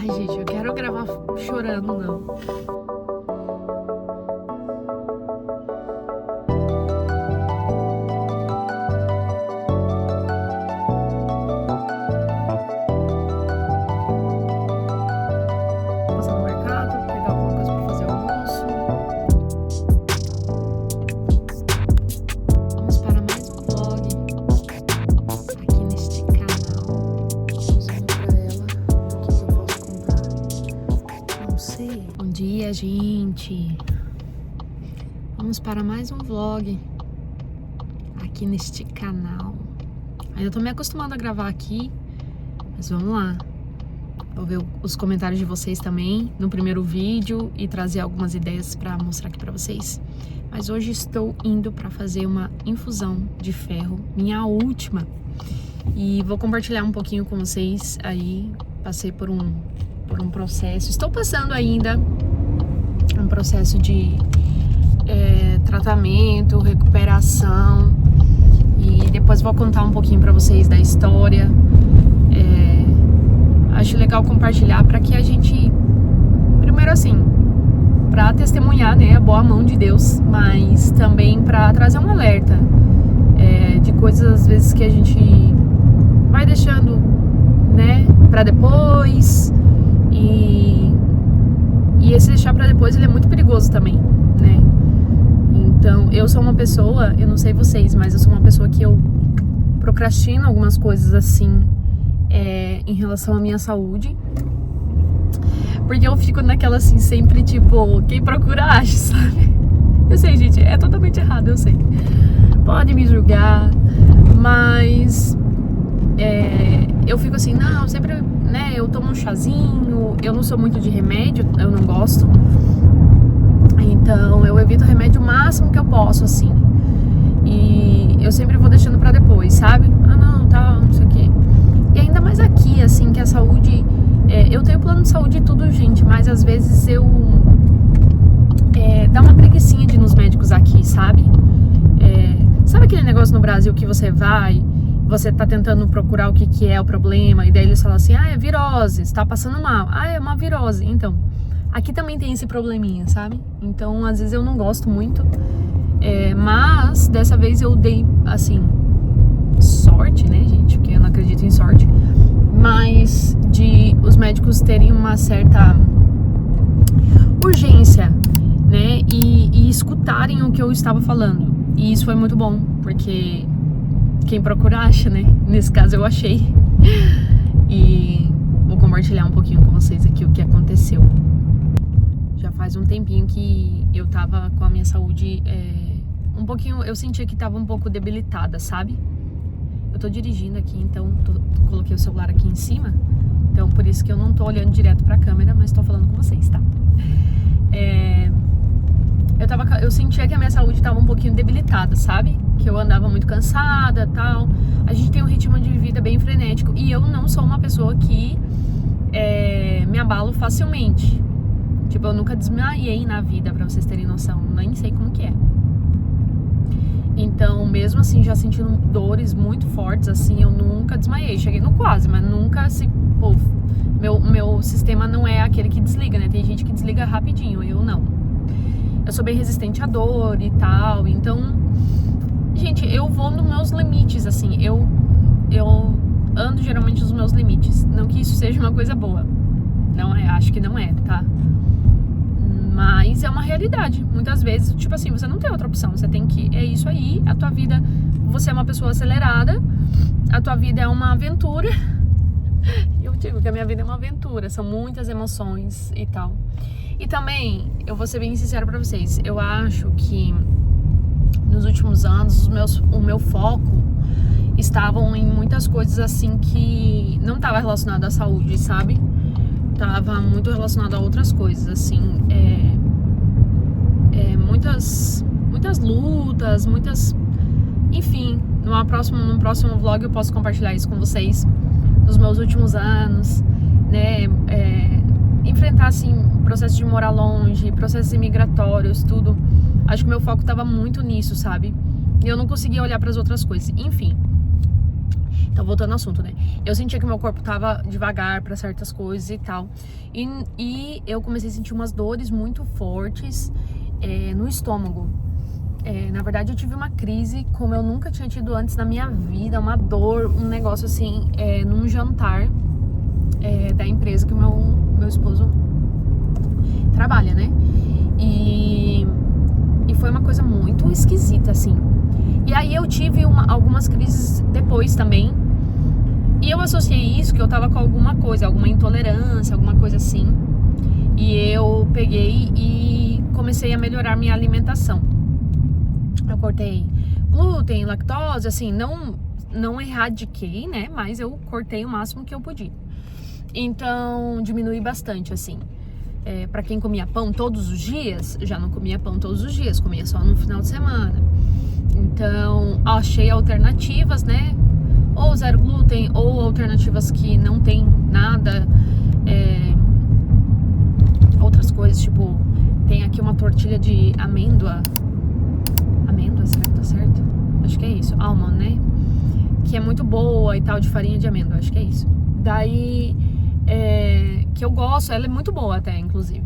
Ai, gente, eu quero gravar chorando, não. Passar no mercado, pegar alguma coisa pra fazer almoço. Vamos para mais um vlog aqui neste canal. Vamos olhando pra ela, o que eu posso comprar. Não sei. Bom dia, gente. Vamos para mais um vlog aqui neste canal. Ainda tô me acostumando a gravar aqui, mas vamos lá. Vou ver os comentários de vocês também no primeiro vídeo e trazer algumas ideias para mostrar aqui para vocês. Mas hoje estou indo para fazer uma infusão de ferro, minha última. E vou compartilhar um pouquinho com vocês aí. Passei por um processo, estou passando ainda um processo de tratamento, recuperação. E depois vou contar um pouquinho para vocês da história. Acho legal compartilhar para que a gente, primeiro assim, para testemunhar, né, a boa mão de Deus, mas também para trazer um alerta de coisas às vezes que a gente vai deixando, né, para depois, e esse deixar para depois ele é muito perigoso também, né? Então eu sou uma pessoa, eu não sei vocês, mas eu sou uma pessoa que eu procrastino algumas coisas assim. Em relação à minha saúde, porque eu fico naquela assim, sempre tipo, quem procura acha, sabe? Eu sei, gente, é totalmente errado, eu sei, pode me julgar, mas eu fico assim, não, sempre, né, eu tomo um chazinho, eu não sou muito de remédio, eu não gosto, então eu evito o remédio o máximo que eu posso, assim, e eu sempre vou deixando pra depois, sabe? Ah, não, tal, não sei o quê. E ainda mais aqui, assim, que a saúde... eu tenho plano de saúde e tudo, gente, mas às vezes dá uma preguicinha de ir nos médicos aqui, sabe? Sabe aquele negócio no Brasil que você vai, você tá tentando procurar o que é o problema, e daí eles falam assim, é virose, você tá passando mal. Ah, é uma virose. Então, aqui também tem esse probleminha, sabe? Então, às vezes eu não gosto muito, mas dessa vez eu dei, assim... sorte, né, gente, porque eu não acredito em sorte, mas de os médicos terem uma certa urgência, né, e escutarem o que eu estava falando, e isso foi muito bom, porque quem procura acha, né, nesse caso eu achei, e vou compartilhar um pouquinho com vocês aqui o que aconteceu. Já faz um tempinho que eu tava com a minha saúde, um pouquinho, eu sentia que tava um pouco debilitada, sabe? Eu tô dirigindo aqui, então coloquei o celular aqui em cima, então por isso que eu não tô olhando direto pra câmera, mas tô falando com vocês, tá? Eu sentia que a minha saúde tava um pouquinho debilitada, sabe? Que eu andava muito cansada e tal. A gente tem um ritmo de vida bem frenético e eu não sou uma pessoa que me abalo facilmente. Tipo, eu nunca desmaiei na vida, pra vocês terem noção, nem sei como que é. Então, mesmo assim, já sentindo dores muito fortes, assim, eu nunca desmaiei. Cheguei no quase, mas nunca, assim, pô, meu sistema não é aquele que desliga, né? Tem gente que desliga rapidinho, eu não. Eu sou bem resistente à dor e tal, então... Gente, eu vou nos meus limites, assim, eu ando geralmente nos meus limites. Não que isso seja uma coisa boa. Não é, acho que não é, tá? Mas é uma realidade, muitas vezes, tipo assim, você não tem outra opção, você tem que, é isso aí, a tua vida, você é uma pessoa acelerada, a tua vida é uma aventura, eu digo que a minha vida é uma aventura, são muitas emoções e tal. E também, eu vou ser bem sincera pra vocês, eu acho que nos últimos anos, o meu foco estavam em muitas coisas assim que não estava relacionado à saúde, sabe? Tava muito relacionado a outras coisas, assim, muitas lutas, enfim, num próximo vlog eu posso compartilhar isso com vocês, nos meus últimos anos, né, enfrentar, assim, processo de morar longe, processos imigratórios, tudo, acho que meu foco tava muito nisso, sabe, e eu não conseguia olhar para as outras coisas, enfim. Então, voltando ao assunto, né? Eu sentia que meu corpo tava devagar pra certas coisas e tal. E eu comecei a sentir umas dores muito fortes no estômago. Na verdade, eu tive uma crise como eu nunca tinha tido antes na minha vida. Uma dor, um negócio assim, num jantar da empresa que o meu esposo trabalha, né? E foi uma coisa muito esquisita, assim. E aí eu tive algumas crises depois também. E eu associei isso que eu tava com alguma coisa, alguma intolerância, alguma coisa assim. E eu peguei e comecei a melhorar minha alimentação. Eu cortei glúten, lactose, assim, não erradiquei, né? Mas eu cortei o máximo que eu podia. Então, diminui bastante, assim. Pra quem comia pão todos os dias, já não comia pão todos os dias, comia só no final de semana. Então, achei alternativas, né? Ou zero glúten, ou alternativas que não tem nada. Outras coisas, tipo, tem aqui uma tortilha de amêndoa. Amêndoa, será que tá certo? Acho que é isso, almond, né? Que é muito boa e tal, de farinha de amêndoa, acho que é isso. Daí, que eu gosto, ela é muito boa até, inclusive.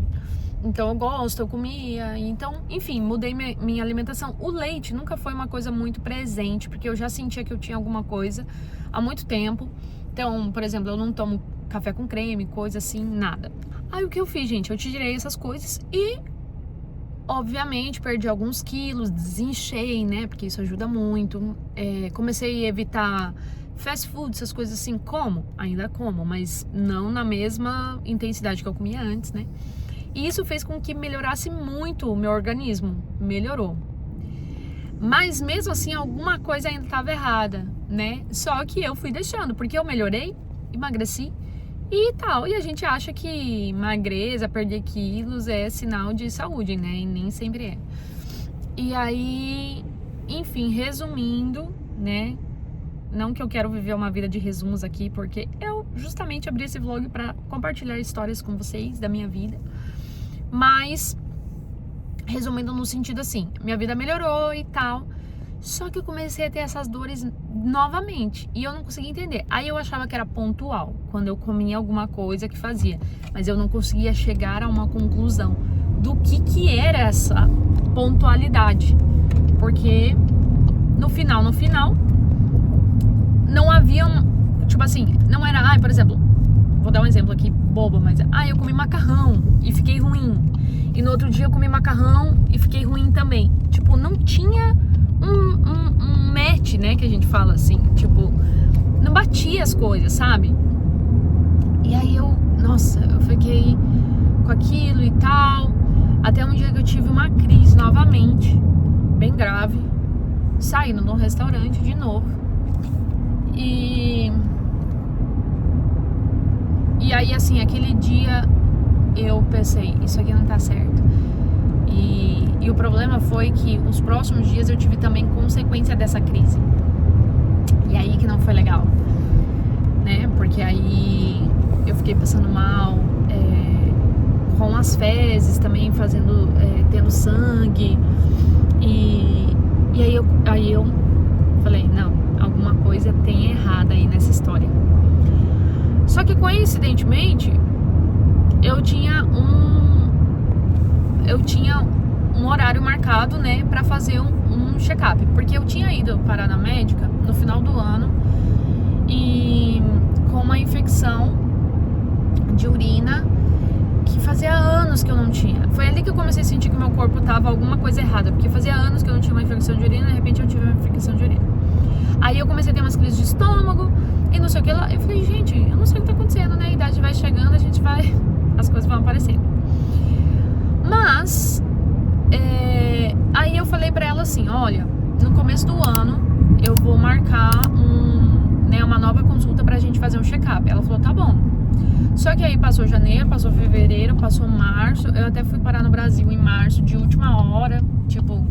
Então eu gosto, eu comia, então, enfim, mudei minha alimentação. O leite nunca foi uma coisa muito presente, porque eu já sentia que eu tinha alguma coisa há muito tempo. Então, por exemplo, eu não tomo café com creme, coisa assim, nada. Aí o que eu fiz, gente? Eu tirei essas coisas e, obviamente, perdi alguns quilos, desinchei, né? Porque isso ajuda muito. Comecei a evitar fast food, essas coisas assim, ainda como, mas não na mesma intensidade que eu comia antes, né? E isso fez com que melhorasse muito o meu organismo, melhorou. Mas mesmo assim, alguma coisa ainda estava errada, né? Só que eu fui deixando, porque eu melhorei, emagreci e tal. E a gente acha que magreza, perder quilos é sinal de saúde, né? E nem sempre é. E aí, enfim, resumindo, né? Não que eu quero viver uma vida de resumos aqui, porque eu justamente abri esse vlog para compartilhar histórias com vocês da minha vida. Mas, resumindo no sentido assim, minha vida melhorou e tal, só que eu comecei a ter essas dores novamente e eu não conseguia entender. Aí eu achava que era pontual, quando eu comia alguma coisa que fazia, mas eu não conseguia chegar a uma conclusão do que era essa pontualidade, porque no final, não havia, tipo assim, não era, por exemplo, vou dar um exemplo aqui bobo, mas eu comi macarrão e fiquei ruim. E no outro dia eu comi macarrão e fiquei ruim também. Tipo, não tinha um match, né, que a gente fala assim. Tipo, não batia as coisas, sabe? E aí eu fiquei com aquilo e tal. Até um dia que eu tive uma crise novamente, bem grave, saindo de um restaurante de novo. E aí, assim, aquele dia eu pensei, isso aqui não tá certo. E o problema foi que os próximos dias eu tive também consequência dessa crise. E aí que não foi legal, né? Porque aí eu fiquei passando mal, com as fezes também tendo sangue. E aí eu falei, não, alguma coisa tem errada aí nessa história. Só que coincidentemente eu tinha um horário marcado, né, pra fazer um check-up, porque eu tinha ido parar na médica no final do ano e com uma infecção de urina que fazia anos que eu não tinha. Foi ali que eu comecei a sentir que meu corpo tava alguma coisa errada, porque fazia anos que eu não tinha uma infecção de urina, de repente eu tive uma infecção de urina. Aí eu comecei a ter umas crises de estômago e não sei o que lá. Eu falei, gente, eu não sei o que tá acontecendo, né? A idade vai chegando, as coisas vão aparecendo. Mas, aí eu falei pra ela assim, olha, no começo do ano eu vou marcar uma nova consulta pra gente fazer um check-up. Ela falou, tá bom. Só que aí passou janeiro, passou fevereiro, passou março. Eu até fui parar no Brasil em março, de última hora. Tipo,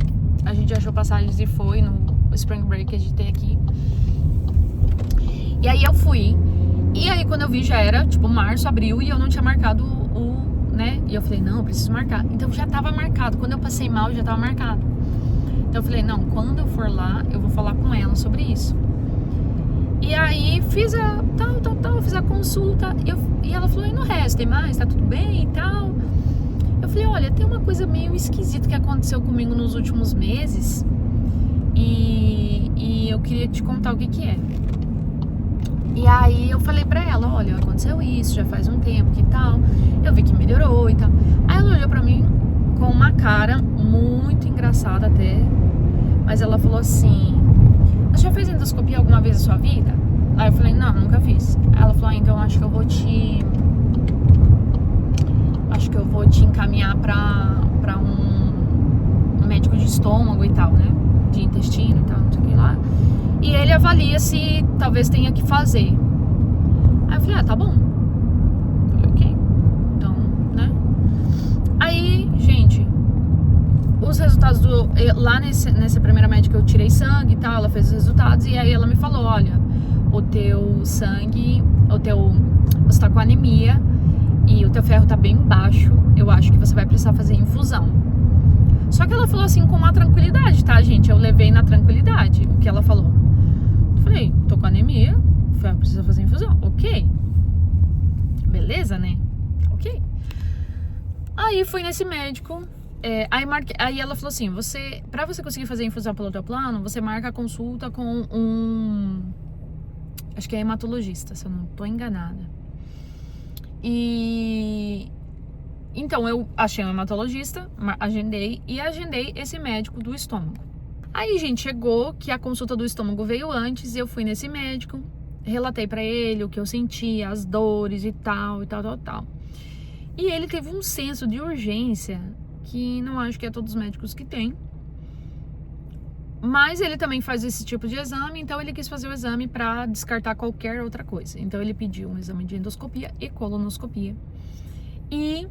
a gente achou passagens e foi no Spring Break que a gente tem aqui. E aí eu fui. E aí quando eu vi já era, tipo, março, abril, e eu não tinha marcado né? E eu falei, não, eu preciso marcar. Então já tava marcado. Quando eu passei mal, já tava marcado. Então eu falei, não, quando eu for lá, eu vou falar com ela sobre isso. E E aí fiz a fiz a consulta. E ela falou, e no resto, tem mais? Tá tudo bem e tal? Eu falei, olha, tem uma coisa meio esquisita que aconteceu comigo nos últimos meses. E eu queria te contar o que é. E aí eu falei pra ela, olha, aconteceu isso, já faz um tempo que tal. Eu vi que melhorou e tal. Aí ela olhou pra mim com uma cara muito engraçada até. Mas ela falou assim, você já fez endoscopia alguma vez na sua vida? Aí eu falei, não, nunca fiz. Aí ela falou, então acho que eu vou te encaminhar pra um médico de estômago e tal, né? De intestino e tal, não sei o que lá. E ele avalia se talvez tenha que fazer. Aí eu falei, tá bom. Eu falei, ok. Então, né? Aí, gente, os resultados lá nessa primeira médica eu tirei sangue e tal, ela fez os resultados e aí ela me falou, olha, o teu sangue, você tá com anemia e o teu ferro tá bem baixo, eu acho que você vai precisar fazer infusão. Só que ela falou assim com uma tranquilidade, tá, gente? Eu levei na tranquilidade o que ela falou. Eu falei, tô com anemia, o ferro precisa fazer infusão. Ok. Beleza, né? Ok. Aí fui nesse médico. Aí ela falou assim, pra você conseguir fazer a infusão pelo teu plano, você marca a consulta com acho que é hematologista, se eu não tô enganada. Então eu achei um hematologista, agendei esse médico do estômago. Aí, gente, chegou que a consulta do estômago veio antes e eu fui nesse médico, relatei pra ele o que eu sentia, as dores e tal. E ele teve um senso de urgência que não acho que é todos os médicos que tem. Mas ele também faz esse tipo de exame, então ele quis fazer o exame pra descartar qualquer outra coisa. Então ele pediu um exame de endoscopia e colonoscopia. E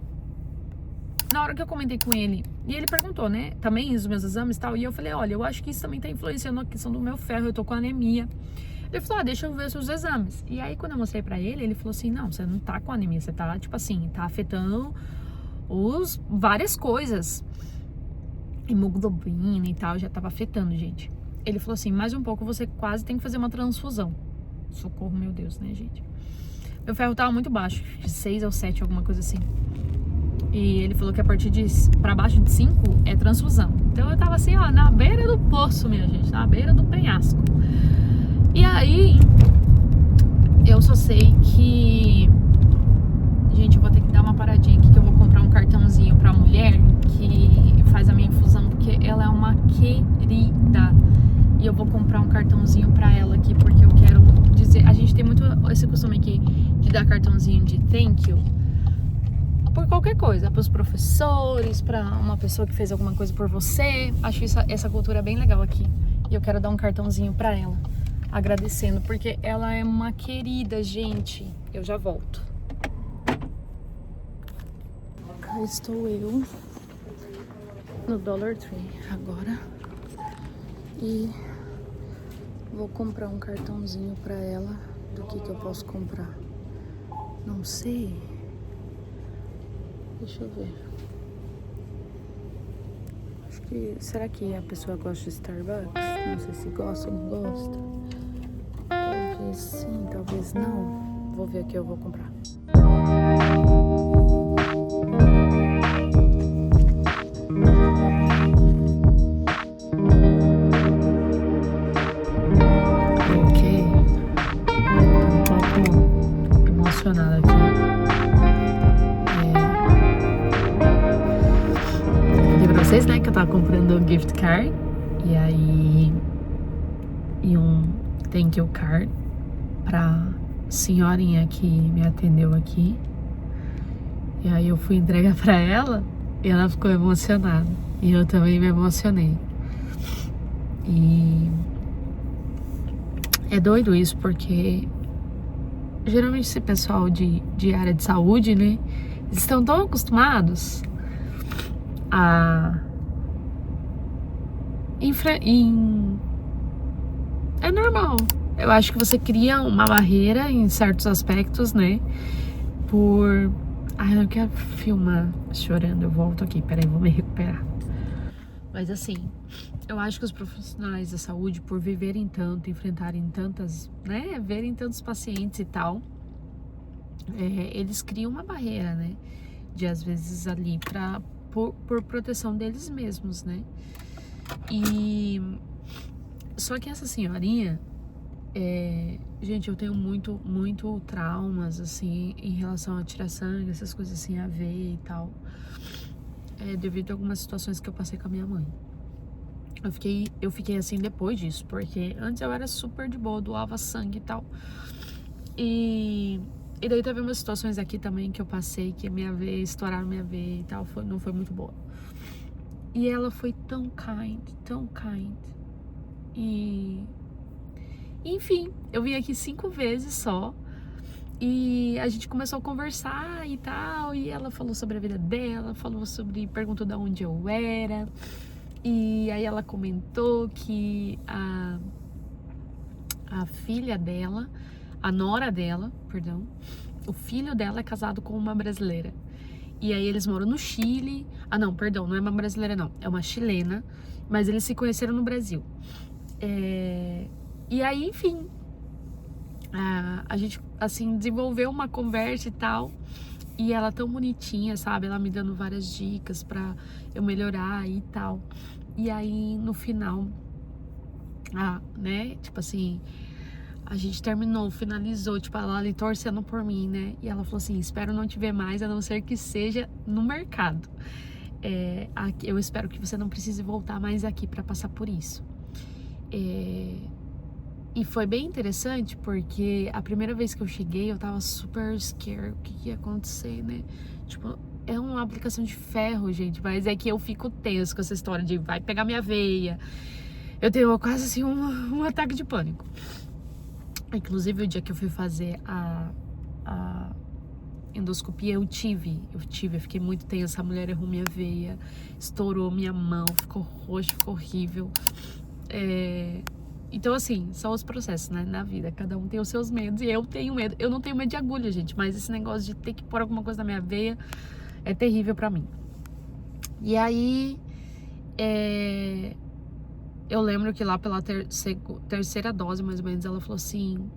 na hora que eu comentei com ele, e ele perguntou, né, também os meus exames e tal, e eu falei, olha, eu acho que isso também tá influenciando a questão do meu ferro, eu tô com anemia. Ele falou, deixa eu ver os seus exames. E aí, quando eu mostrei pra ele, ele falou assim, não, você não tá com anemia, você tá, tipo assim, tá afetando várias coisas. Hemoglobina e tal, já tava afetando, gente. Ele falou assim, mais um pouco você quase tem que fazer uma transfusão. Socorro, meu Deus, né, gente? Meu ferro tava muito baixo, de 6 ou 7, alguma coisa assim. E ele falou que a partir pra baixo de 5 é transfusão. Então eu tava assim, ó, na beira do poço, minha gente, na beira do penhasco. E aí, eu só sei que... Gente, eu vou ter que dar uma paradinha aqui, que eu vou comprar um cartãozinho pra mulher que faz a minha infusão, porque ela é uma querida. E eu vou comprar um cartãozinho pra ela aqui, porque eu quero dizer... A gente tem muito esse costume aqui de dar cartãozinho de thank you por qualquer coisa, pros professores, pra uma pessoa que fez alguma coisa por você. Acho essa cultura bem legal aqui. E eu quero dar um cartãozinho pra ela, agradecendo, porque ela é uma querida, gente. Eu já volto. Cá estou eu no Dollar Tree agora e vou comprar um cartãozinho pra ela. Do que eu posso comprar? Não sei. Deixa eu ver. Acho que... Será que a pessoa gosta de Starbucks? Não sei se gosta ou não gosta. Talvez sim, talvez não. Vou ver aqui, eu vou comprar. Ok. Tô um pouco emocionada aqui. Vocês, né, que eu tava comprando um gift card e aí um thank you card pra senhorinha que me atendeu aqui. E aí eu fui entregar pra ela e ela ficou emocionada e eu também me emocionei. E é doido isso, porque geralmente esse pessoal de área de saúde, né, eles estão tão acostumados é normal. Eu acho que você cria uma barreira em certos aspectos, né? Ai, eu não quero filmar chorando. Eu volto aqui, peraí, vou me recuperar. Mas assim, eu acho que os profissionais da saúde, por viverem tanto, enfrentarem tantas, né, verem tantos pacientes e tal, eles criam uma barreira, né, de às vezes ali por proteção deles mesmos, né. E só que essa senhorinha, gente, eu tenho muito traumas, assim, em relação a tirar sangue, essas coisas assim, a ver e tal, devido a algumas situações que eu passei com a minha mãe. Eu fiquei assim depois disso, porque antes eu era super de boa, doava sangue e tal. E daí teve umas situações aqui também que eu passei, que minha veia, estouraram minha veia e tal, não foi muito boa. E ela foi tão kind. E enfim, eu vim aqui 5 vezes só. E a gente começou a conversar e tal. E ela falou sobre a vida dela, perguntou de onde eu era. E aí ela comentou que a filha dela, a nora dela, perdão, o filho dela é casado com uma brasileira. E aí eles moram no Chile. Ah, não, perdão, não é uma brasileira não, é uma chilena. Mas eles se conheceram no Brasil. E aí, enfim, a gente, assim, desenvolveu uma conversa e tal. E ela tão bonitinha, sabe? Ela me dando várias dicas pra eu melhorar e tal. E aí, no final, né? Tipo assim, a gente finalizou, tipo, ela ali torcendo por mim, né? E ela falou assim, espero não te ver mais, a não ser que seja no mercado. Eu espero que você não precise voltar mais aqui pra passar por isso. E foi bem interessante, porque a primeira vez que eu cheguei, eu tava super scared, o que ia acontecer, né? Tipo, é uma aplicação de ferro, gente, mas é que eu fico tenso com essa história de vai pegar minha veia. Eu tenho quase assim um ataque de pânico. Inclusive, o dia que eu fui fazer a endoscopia, eu fiquei muito tensa. A mulher errou minha veia, estourou minha mão, ficou roxo, ficou horrível. Então, assim, são os processos, né, na vida. Cada um tem os seus medos e eu tenho medo. Eu não tenho medo de agulha, gente, mas esse negócio de ter que pôr alguma coisa na minha veia é terrível pra mim. E aí, eu lembro que lá pela terceira dose, mais ou menos, ela falou assim,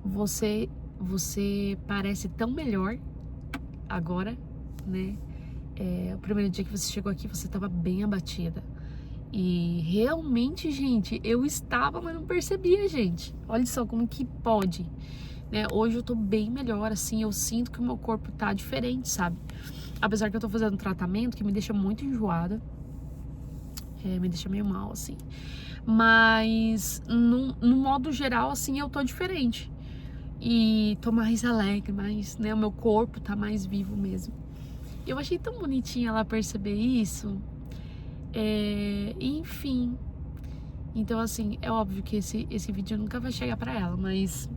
você parece tão melhor agora, né? O primeiro dia que você chegou aqui, você tava bem abatida. E realmente, gente, eu estava, mas não percebia, gente. Olha só como que pode, né? Hoje eu tô bem melhor, assim, eu sinto que o meu corpo tá diferente, sabe? Apesar que eu tô fazendo um tratamento que me deixa muito enjoada, me deixa meio mal, assim. Mas, no modo geral, assim, eu tô diferente. E tô mais alegre, né? O meu corpo tá mais vivo mesmo. Eu achei tão bonitinha ela perceber isso. Enfim. Então, assim, é óbvio que esse vídeo nunca vai chegar pra ela, mas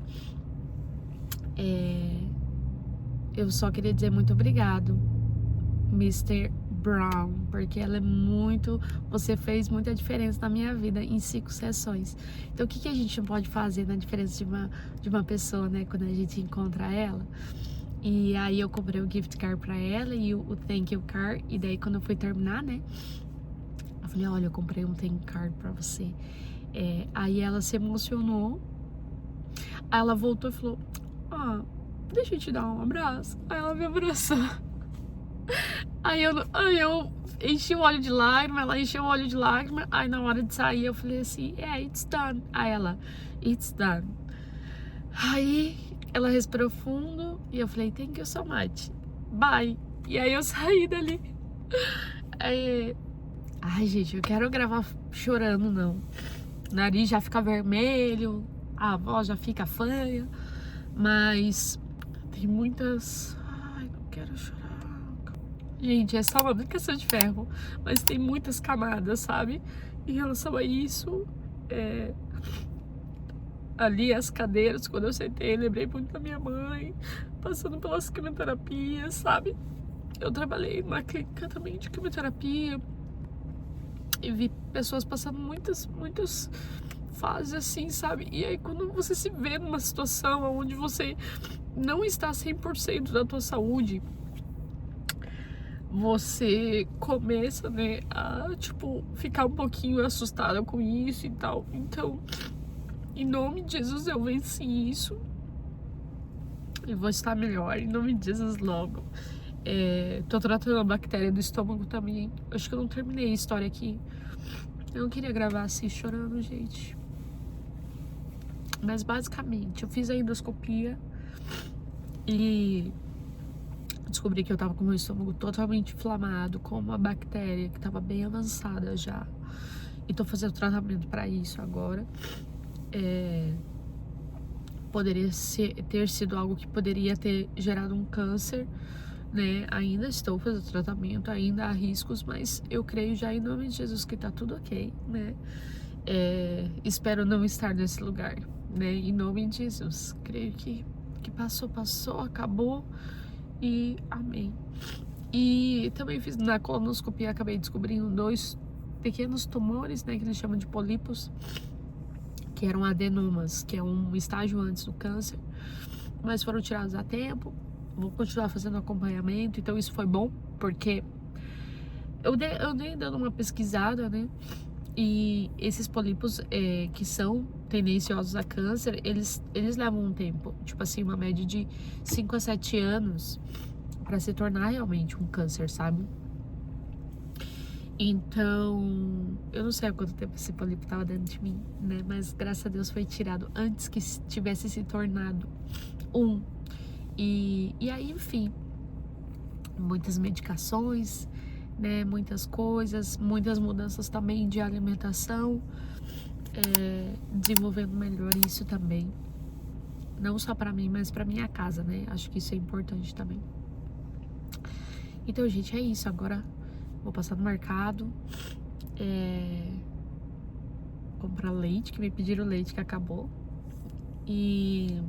eu só queria dizer muito obrigado, Mr. Brown, porque você fez muita diferença na minha vida em 5 sessões. Então, o que a gente pode fazer na diferença de uma pessoa, né, quando a gente encontra ela? E aí eu comprei o gift card pra ela e o thank you card, e daí quando eu fui terminar, né, eu falei, olha, eu comprei um thank you card pra você. Aí ela se emocionou. Aí ela voltou e falou, deixa eu te dar um abraço. Aí ela me abraçou. Aí eu enchi o olho de lágrima, ela encheu o olho de lágrima. Aí na hora de sair eu falei assim, it's done. Aí ela, it's done. Aí ela respirou fundo e eu falei, thank you so much, bye. E aí eu saí dali. Ai, gente, eu quero gravar chorando, não. O nariz já fica vermelho, a voz já fica fanha, mas tem muitas... Ai, não quero chorar. Gente, é só uma aplicação de ferro, mas tem muitas camadas, sabe? Em relação a isso, ali as cadeiras, quando eu sentei, lembrei muito da minha mãe, passando pelas quimioterapias, sabe? Eu trabalhei numa clínica também de quimioterapia e vi pessoas passando muitas fases assim, sabe? E aí quando você se vê numa situação onde você não está 100% da tua saúde, você começa, né, a, tipo, ficar um pouquinho assustada com isso e tal. Então, em nome de Jesus, eu venci isso. E vou estar melhor, em nome de Jesus, logo. Tô tratando a bactéria do estômago também. Acho que eu não terminei a história aqui. Eu não queria gravar assim, chorando, gente. Mas, basicamente, eu fiz a endoscopia e descobri que eu tava com o meu estômago totalmente inflamado, com uma bactéria que tava bem avançada já. E tô fazendo tratamento pra isso agora. Poderia ter sido algo que poderia ter gerado um câncer, né? Ainda estou fazendo tratamento, ainda há riscos, mas eu creio já em nome de Jesus que tá tudo ok, né? Espero não estar nesse lugar, né? Em nome de Jesus. Creio que passou, acabou e amém. E também fiz na colonoscopia, acabei descobrindo 2 pequenos tumores, né? Que eles chamam de pólipos, que eram adenomas, que é um estágio antes do câncer, mas foram tirados a tempo. Vou continuar fazendo acompanhamento, então isso foi bom, porque eu dei dando uma pesquisada, né? E esses pólipos que são tendenciosos a câncer, eles levam um tempo, tipo assim, uma média de 5 a 7 anos para se tornar realmente um câncer, sabe? Então, eu não sei há quanto tempo esse pólipo tava dentro de mim, né? Mas graças a Deus foi tirado antes que tivesse se tornado um. E aí, enfim, muitas medicações, né? Muitas coisas, muitas mudanças também de alimentação, desenvolvendo melhor isso também. Não só pra mim, mas pra minha casa, né? Acho que isso é importante também. Então, gente, é isso. Agora vou passar no mercado, comprar leite, que me pediram leite que acabou, e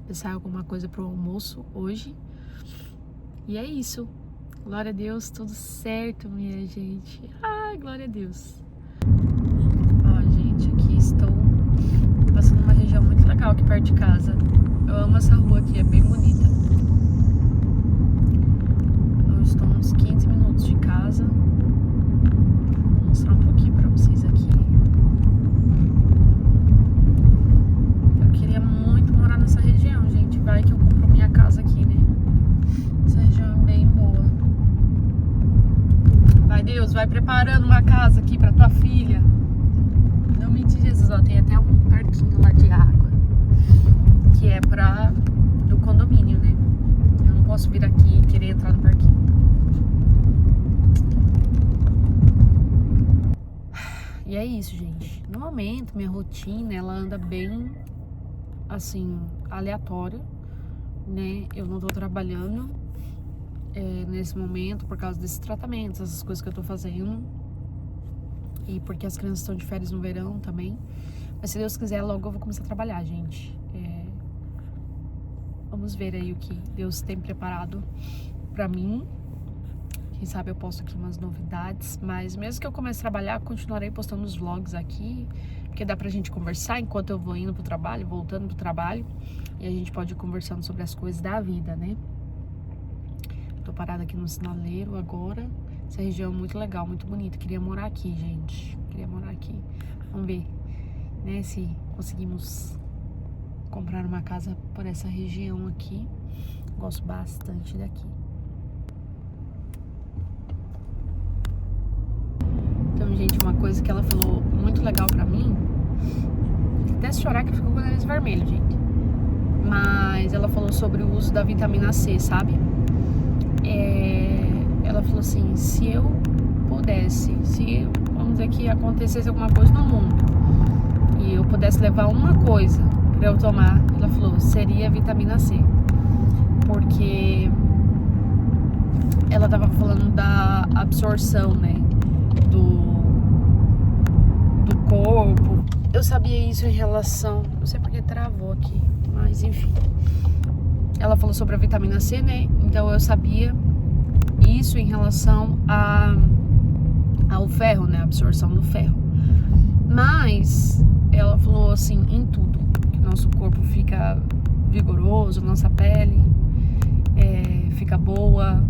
pensar em alguma coisa pro almoço hoje. E é isso. Glória a Deus, tudo certo, minha gente. Ai, glória a Deus. Ó, gente, aqui estou passando numa região muito legal aqui perto de casa. Eu amo essa rua aqui, é bem bonita. Eu estou uns 15 minutos de casa. Vou mostrar um pouquinho pra vocês aqui. Eu queria muito morar nessa região, gente. Vai que eu compro minha casa aqui, né? Essa região é bem boa. Vai, Deus, vai preparando uma casa aqui pra tua filha. Não mente, Jesus, ó, tem até um parquinho lá de água, que é do condomínio, né? Eu não posso vir aqui e querer entrar no parquinho. E é isso, gente. No momento, minha rotina, ela anda bem, assim, aleatória, né? Eu não tô trabalhando nesse momento por causa desses tratamentos, essas coisas que eu tô fazendo. E porque as crianças estão de férias no verão também. Mas se Deus quiser, logo eu vou começar a trabalhar, gente. Vamos ver aí o que Deus tem preparado pra mim. Quem sabe eu posto aqui umas novidades. Mas mesmo que eu comece a trabalhar, continuarei postando os vlogs aqui. Porque dá pra gente conversar enquanto eu vou indo pro trabalho, voltando pro trabalho. E a gente pode ir conversando sobre as coisas da vida, né? Tô parada aqui no sinaleiro agora. Essa região é muito legal, muito bonita. Queria morar aqui, gente. Queria morar aqui. Vamos ver, né, se conseguimos comprar uma casa por essa região aqui. Gosto bastante daqui. Então, gente, uma coisa que ela falou muito legal pra mim, até se chorar que ficou com o nariz vermelho, gente. Mas ela falou sobre o uso da vitamina C, sabe? Ela falou assim, se eu pudesse, vamos dizer que acontecesse alguma coisa no mundo e eu pudesse levar uma coisa pra eu tomar, ela falou, seria vitamina C. Porque ela tava falando da absorção, né, do corpo. Eu sabia isso em relação, não sei porque travou aqui, mas enfim. Ela falou sobre a vitamina C, né? Então eu sabia isso em relação ao ferro, né? A absorção do ferro. Mas ela falou assim, em tudo. Que nosso corpo fica vigoroso, nossa pele fica boa,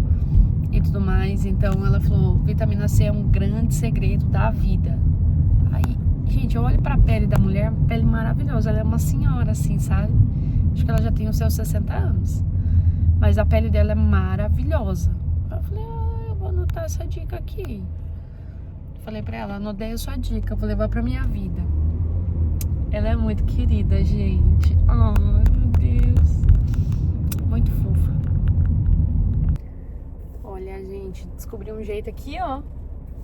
tudo mais. Então ela falou, vitamina C é um grande segredo da vida. Aí, gente, eu olho pra pele da mulher, pele maravilhosa. Ela é uma senhora, assim, sabe? Acho que ela já tem os seus 60 anos. Mas a pele dela é maravilhosa. Eu falei, eu vou anotar essa dica aqui. Falei pra ela, anotei a sua dica, vou levar pra minha vida. Ela é muito querida, gente. Ai, meu Deus. Muito fofa. Olha, gente, descobri um jeito aqui, ó,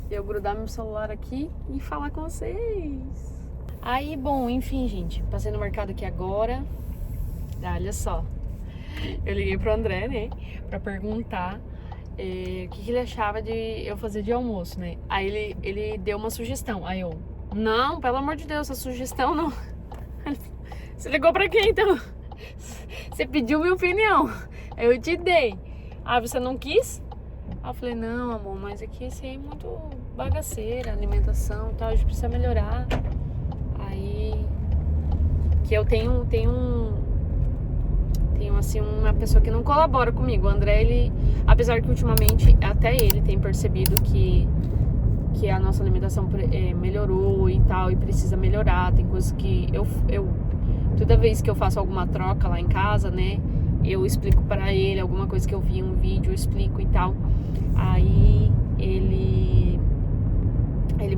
de eu grudar meu celular aqui e falar com vocês. Aí, bom, enfim, gente, passei no mercado aqui agora. Olha só. Eu liguei pro André, né, pra perguntar o que ele achava de eu fazer de almoço, né? Aí ele deu uma sugestão. Aí eu, não, pelo amor de Deus, essa sugestão não. Você ligou pra quem, então? Você pediu minha opinião, eu te dei. Ah, você não quis? Aí eu falei, não, amor, mas aqui esse aí é muito bagaceira, alimentação e tal, a gente precisa melhorar. Aí, que eu tenho assim, uma pessoa que não colabora comigo. O André, ele, apesar que ultimamente até ele tem percebido que a nossa alimentação melhorou e tal, e precisa melhorar. Tem coisas que eu toda vez que eu faço alguma troca lá em casa, né, eu explico pra ele alguma coisa que eu vi em um vídeo, eu explico e tal. Aí ele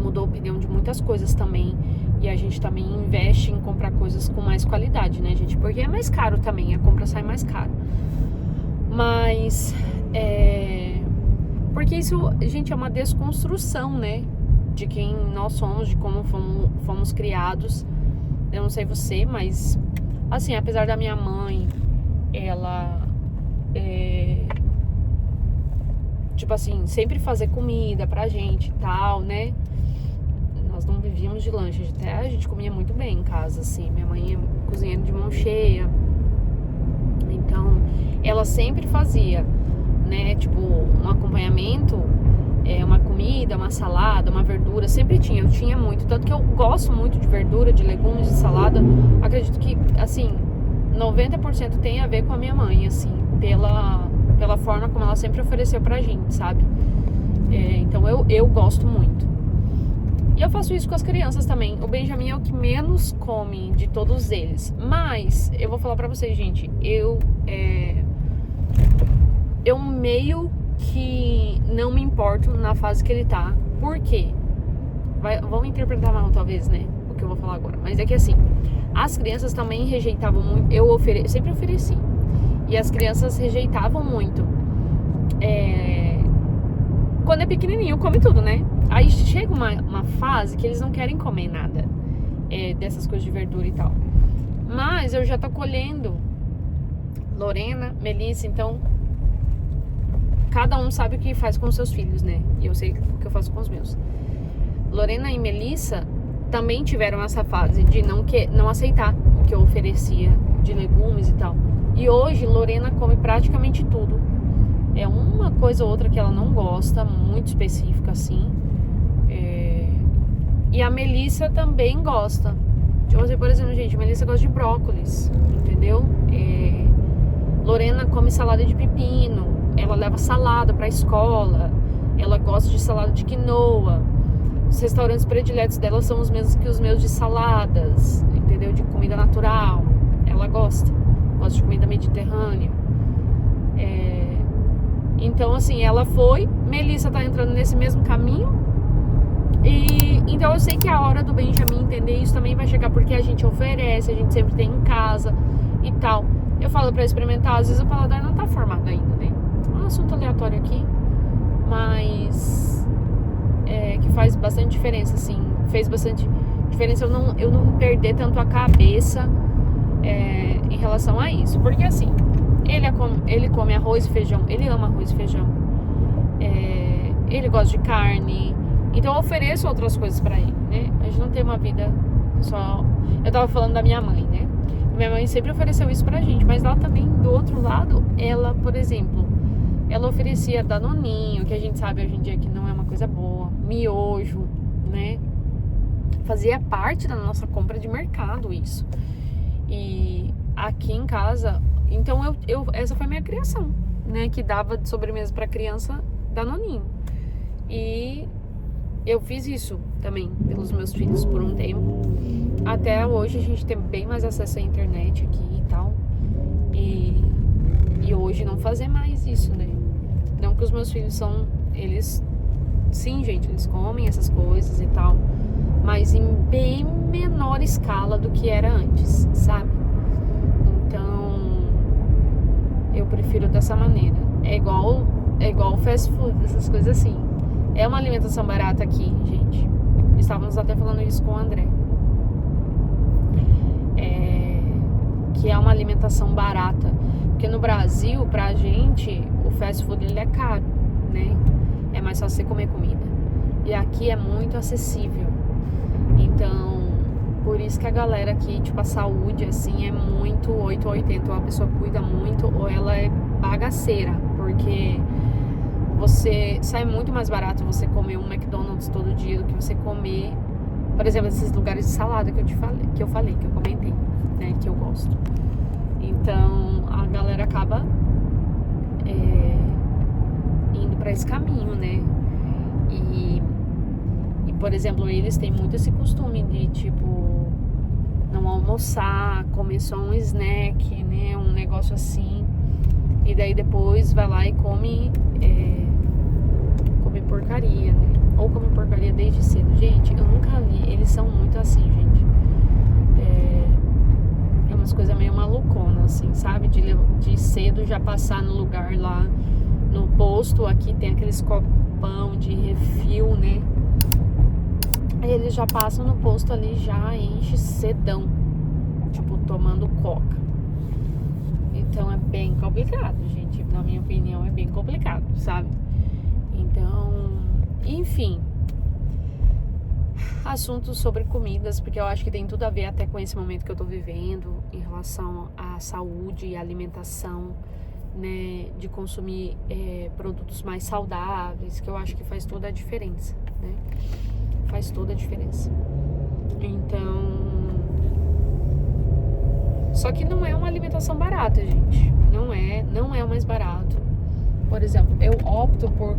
mudou a opinião de muitas coisas também. E a gente também investe em comprar coisas com mais qualidade, né, gente? Porque é mais caro também, a compra sai mais caro. Mas, porque isso, gente, é uma desconstrução, né? De quem nós somos, de como fomos criados. Eu não sei você, mas, assim, apesar da minha mãe, ela, tipo assim, sempre fazer comida pra gente e tal, né? Nós não vivíamos de lanche, até a gente comia muito bem em casa, assim. Minha mãe cozinhando de mão cheia. Então, ela sempre fazia, né, tipo, um acompanhamento, uma comida, uma salada, uma verdura, sempre tinha. Eu tinha muito, tanto que eu gosto muito de verdura, de legumes, de salada. Acredito que, assim, 90% tem a ver com a minha mãe, assim, pela forma como ela sempre ofereceu pra gente, sabe? Então, eu gosto muito. E eu faço isso com as crianças também. O Benjamin é o que menos come de todos eles. Mas, eu vou falar pra vocês, gente, eu meio que não me importo na fase que ele tá. Por quê? Vão interpretar mal, talvez, né? O que eu vou falar agora. Mas é que assim, as crianças também rejeitavam muito. Eu sempre ofereci. E as crianças rejeitavam muito. Quando é pequenininho, come tudo, né? Aí chega uma fase que eles não querem comer nada dessas coisas de verdura e tal. Mas eu já tô colhendo Lorena, Melissa, então cada um sabe o que faz com os seus filhos, né? E eu sei o que eu faço com os meus. Lorena e Melissa também tiveram essa fase de não aceitar o que eu oferecia de legumes e tal. E hoje Lorena come praticamente tudo. É uma coisa ou outra que ela não gosta, muito específica assim. E a Melissa também gosta. Tipo assim, por exemplo, gente, a Melissa gosta de brócolis, entendeu? Lorena come salada de pepino, ela leva salada pra escola, ela gosta de salada de quinoa. Os restaurantes prediletos dela são os mesmos que os meus de saladas, entendeu? De comida natural. Ela gosta de comida mediterrânea. Então, assim, ela foi. Melissa tá entrando nesse mesmo caminho. E então eu sei que a hora do Benjamin entender isso também vai chegar, porque a gente oferece, a gente sempre tem em casa e tal. Eu falo pra experimentar, às vezes o paladar não tá formado ainda, né? É um assunto aleatório aqui, mas que faz bastante diferença, assim. Fez bastante diferença eu não perder tanto a cabeça em relação a isso. Porque assim, ele come arroz e feijão, ele ama arroz e feijão, ele gosta de carne. Então eu ofereço outras coisas pra ele, né? A gente não tem uma vida só... Eu tava falando da minha mãe, né? Minha mãe sempre ofereceu isso pra gente, mas lá também, do outro lado, ela, por exemplo, ela oferecia danoninho, que a gente sabe hoje em dia que não é uma coisa boa, miojo, né? Fazia parte da nossa compra de mercado isso. E aqui em casa, então essa foi a minha criação, né? Que dava de sobremesa pra criança Danoninho. E eu fiz isso também pelos meus filhos por um tempo. Até hoje a gente tem bem mais acesso à internet aqui e tal. E hoje não fazer mais isso, né? Não que os meus filhos são... Eles... Sim, gente, eles comem essas coisas e tal. Mas em bem menor escala do que era antes, sabe? Então... Eu prefiro dessa maneira. É igual fast food, essas coisas assim. É uma alimentação barata aqui, gente. Estávamos até falando isso com o André. Que é uma alimentação barata. Porque no Brasil, pra gente, o fast food ele é caro, né? É mais fácil você comer comida. E aqui é muito acessível. Então, por isso que a galera aqui, tipo, a saúde, assim, é muito 8 ou 80. Ou a pessoa cuida muito, ou ela é bagaceira. Porque você sai muito mais barato você comer um McDonald's todo dia do que você comer, por exemplo, esses lugares de salada que eu comentei, né, que eu gosto. Então a galera acaba indo para esse caminho, né? E por exemplo, eles têm muito esse costume de tipo não almoçar, comer só um snack, né, um negócio assim. E daí depois vai lá e come porcaria, né? Ou come porcaria desde cedo. Gente, eu nunca vi. Eles são muito assim, gente. É umas coisas meio maluconas, assim, sabe? De cedo já passar no lugar lá no posto. Aqui tem aqueles copão de refil, né? Aí eles já passam no posto ali, já enche cedão. Tipo, tomando coca. Então é bem complicado, gente. Na minha opinião, é bem complicado, sabe? Então, enfim, assuntos sobre comidas, porque eu acho que tem tudo a ver até com esse momento que eu tô vivendo em relação à saúde e alimentação, né, de consumir produtos mais saudáveis, que eu acho que faz toda a diferença, né, faz toda a diferença. Então, só que não é uma alimentação barata, gente, não é o mais barato. Por exemplo, eu opto por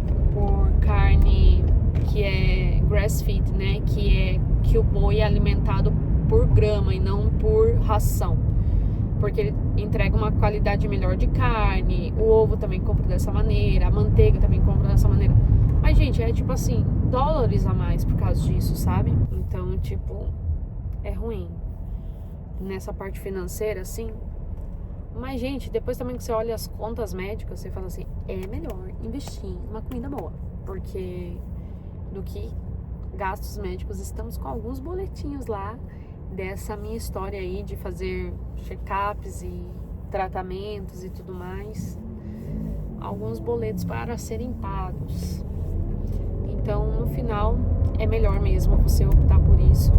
carne que é grass-fed, né? Que o boi é alimentado por grama e não por ração. Porque ele entrega uma qualidade melhor de carne. O ovo também compro dessa maneira. A manteiga também compro dessa maneira. Mas, gente, é tipo assim, dólares a mais por causa disso, sabe? Então, tipo, é ruim. Nessa parte financeira, assim... Mas, gente, depois também que você olha as contas médicas, você fala assim, é melhor investir em uma comida boa. Porque do que gastos médicos, estamos com alguns boletinhos lá dessa minha história aí de fazer check-ups e tratamentos e tudo mais. Alguns boletos para serem pagos. Então, no final, é melhor mesmo você optar por isso.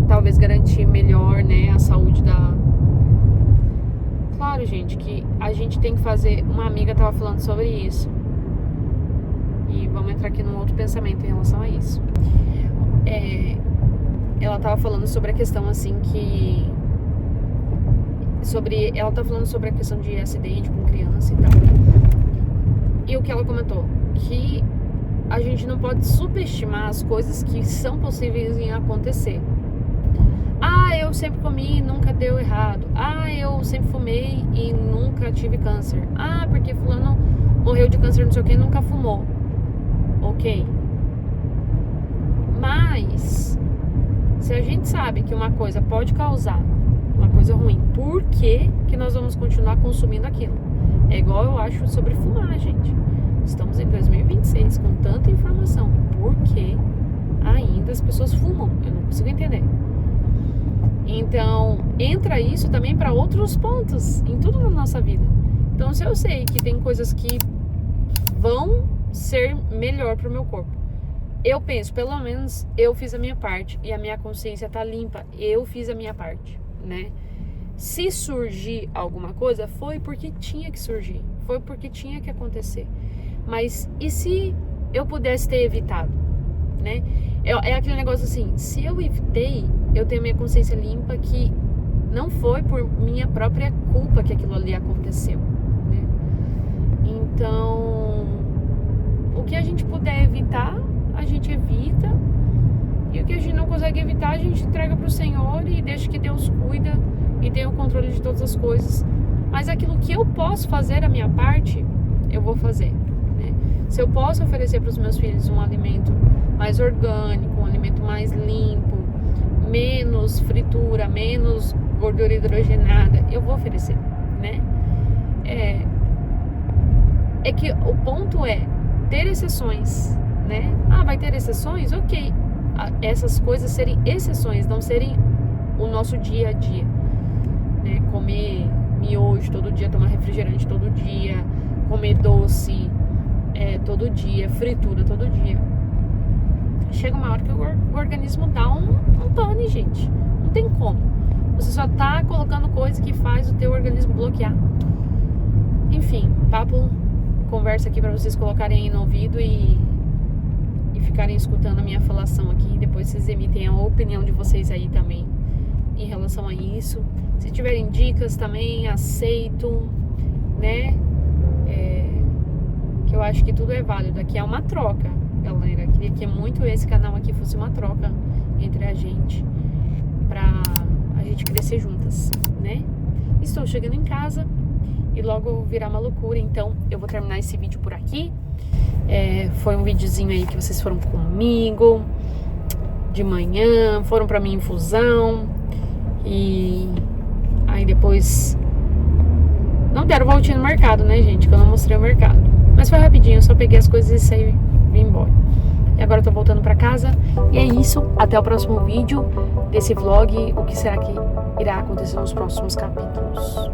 Talvez garantir melhor, né, a saúde da... Claro, gente, que a gente tem que fazer... Uma amiga tava falando sobre isso. E vamos entrar aqui num outro pensamento em relação a isso. Ela tava falando sobre a questão, assim, que... Ela tá falando sobre a questão de acidente com criança e tal. E o que ela comentou? Que a gente não pode subestimar as coisas que são possíveis em acontecer. Ah, eu sempre comi e nunca deu errado. Ah, eu sempre fumei e nunca tive câncer. Ah, porque fulano morreu de câncer, não sei o que, e nunca fumou. Ok. Mas, se a gente sabe que uma coisa pode causar uma coisa ruim, por que nós vamos continuar consumindo aquilo? É igual eu acho sobre fumar, gente. Estamos em 2026 com tanta informação. Por que ainda as pessoas fumam? Eu não consigo entender. Então, entra isso também para outros pontos em tudo na nossa vida. Então, se eu sei que tem coisas que vão ser melhor para o meu corpo, eu penso, pelo menos eu fiz a minha parte e a minha consciência tá limpa. Eu fiz a minha parte, né? Se surgir alguma coisa, foi porque tinha que surgir, foi porque tinha que acontecer. Mas e se eu pudesse ter evitado, né? É aquele negócio assim, se eu evitei, eu tenho minha consciência limpa que não foi por minha própria culpa que aquilo ali aconteceu, né? Então, o que a gente puder evitar, a gente evita. E o que a gente não consegue evitar, a gente entrega pro Senhor e deixa que Deus cuida e tem o controle de todas as coisas. Mas aquilo que eu posso fazer a minha parte, eu vou fazer, né? Se eu posso oferecer para os meus filhos um alimento mais orgânico, um alimento mais limpo, menos fritura, menos gordura hidrogenada, eu vou oferecer, né? É que o ponto é ter exceções, né? Vai ter exceções? Ok. Essas coisas serem exceções, não serem o nosso dia a dia, né? Comer miojo todo dia, tomar refrigerante todo dia, comer doce todo dia, fritura todo dia. Chega uma hora que o organismo dá um pane, gente. Não tem como. Você só tá colocando coisa que faz o teu organismo bloquear. Enfim, conversa aqui pra vocês colocarem aí no ouvido e ficarem escutando a minha falação aqui. Depois vocês emitem a opinião de vocês aí também em relação a isso. Se tiverem dicas também, aceito, né? Que eu acho que tudo é válido. Aqui é uma troca, galera. Queria que muito esse canal aqui fosse uma troca entre a gente, pra a gente crescer juntas, né? Estou chegando em casa e logo virar uma loucura, então eu vou terminar esse vídeo por aqui. Foi um videozinho aí que vocês foram comigo de manhã, foram pra minha infusão e aí depois não deram voltinha no mercado, né, gente? Que eu não mostrei o mercado, mas foi rapidinho, eu só peguei as coisas e saí e vim embora. E agora eu tô voltando pra casa e é isso, até o próximo vídeo desse vlog. O que será que irá acontecer nos próximos capítulos?